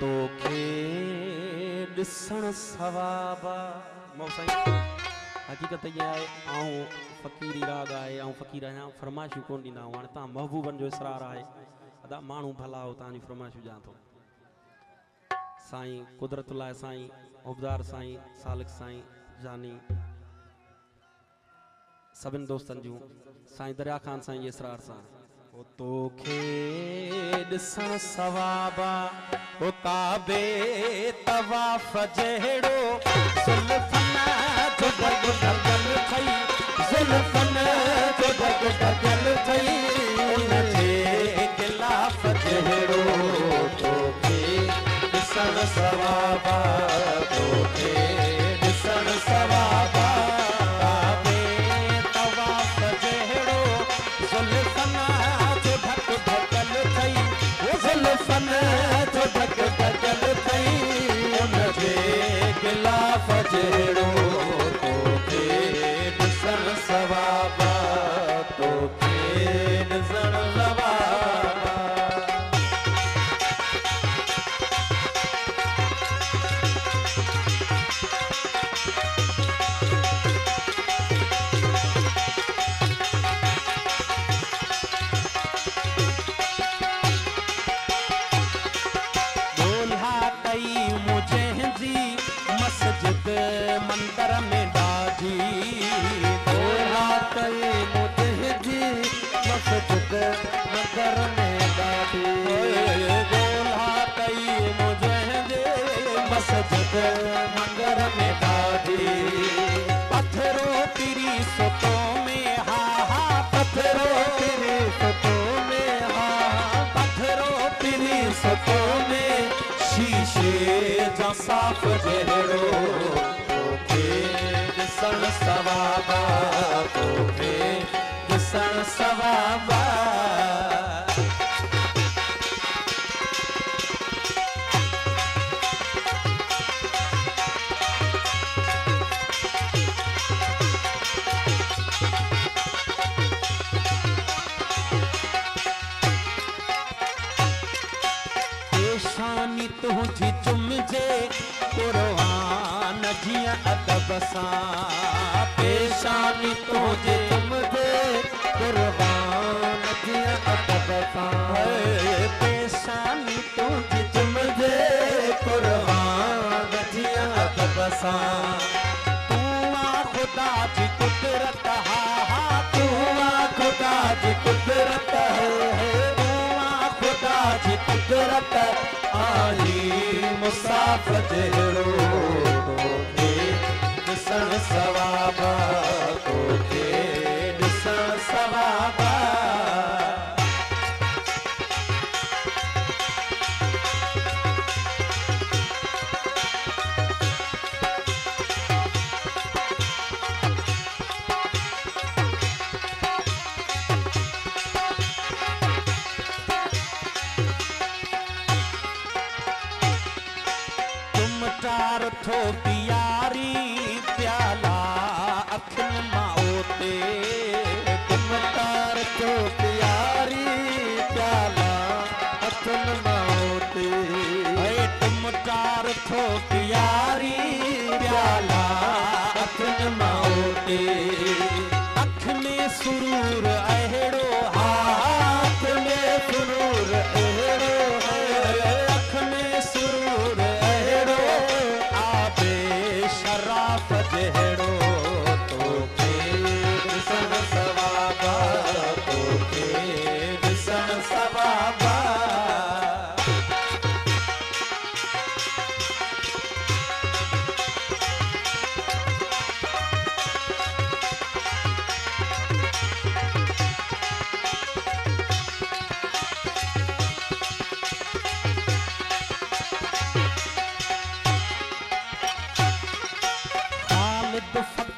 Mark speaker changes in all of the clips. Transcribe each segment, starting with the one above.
Speaker 1: तोखे ॾिसण सवाबा मौसाई हकीकत ये आहे आऊं फ़कीरी राग आहे आऊं फ़कीर आहियां फरमाइशूं कोन ॾींदा आहियूं हाणे तव्हां महबूबनि जो इसरार आहे अदा माण्हू भला हो तव्हांजी फरमाइशूं ॾियां थो साईं कुदरतुल्लाह साईं उबदार साईं सालिक साईं जानी सभिनि दोस्तनि जूं साईं दरिया खान साईं जे इसरार सां ओ तोखे ॾिसण सवाबा ओ काबे तवाफ़ जहिड़ो सुल्फ़न जो दग दगल थई सुल्फ़न जो दग दगल थई उनजे गिलाफ़ जहिड़ो तोखे ॾिसण सवाबा तोखे ॾिसण सवाबा काबे तवाफ़ जहिड़ो सुल्फ़न जो ढक ढकल थई सुल्फ़न जो ढक ढकल थई उनजे गिलाफ़ जहिड़ो तोखे ॾिसण सवाबा तोखे ॾिसण सवाबा मस्जिद मंदर में ॾाढी दोला कई मुझे मस्जिद मंदर में ॾाढी दोला कई मुझे मस्जिद मंदर में ॾाढी पत्थरों पिरी सुतो में हा हा पत्थरों पिरी सुतो में हा पत्थरों पिरी सुतो में शीशे जा साफ़ जहिड़ो तोखे ॾिसण सवाबा तोखे ॾिसण सवाबा पेशानी तुझी चुमजे कुर्बान जिया अदब सां पेशानी तुझे चुमजे कुर्बान जिया अदब सां पेशानी तुझी चुमजे कुर्बान जिया अदब सां तूं आ खुदा जी कुदरत हा हा तूं आ खुदा जी कुदरत है खुदा जी कुदरत आली मुसाफ़ जहिड़ो तोखे ॾिसण सवाबा तोखे ॾिसण सवाबा चार थो प्यारी प्याला अखिन माओते तुम तार थो प्यारी प्याला अखिन माओते तुम तार थो प्यारी प्याला अखिन माओते अख में सुरूर अहिड़ो हा अख में सुरूर अहिड़ो अख में सुरूर शराफ जहिड़ो तोखे ॾिसण सवाबा तोखे ॾिसण सवाबा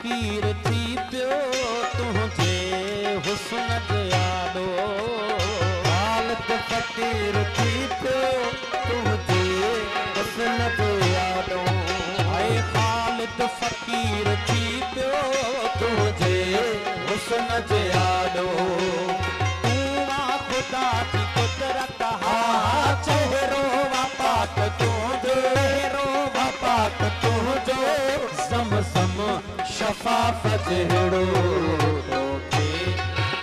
Speaker 1: फ़कीर थी पियो तुझे हुस्न जे आॾो हालत फ़कीर थी पियो तुझे हुस्न जे आॾो हालत फ़कीर थी पियो तुझे हुस्न जे आॾो तूं आ खुदा जी कुदरत हा चहिरो वा पाक तूं अफ़ाफ़ जहिड़ो तोखे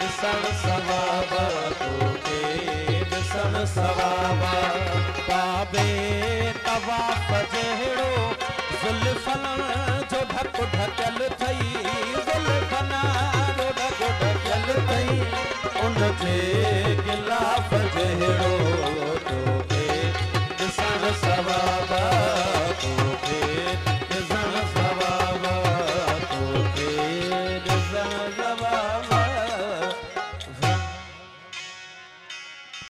Speaker 1: ॾिसण सवाब तोखे ॾिसण सवाब काबे तवाफ़ जहिड़ो ज़ुल्फ़नि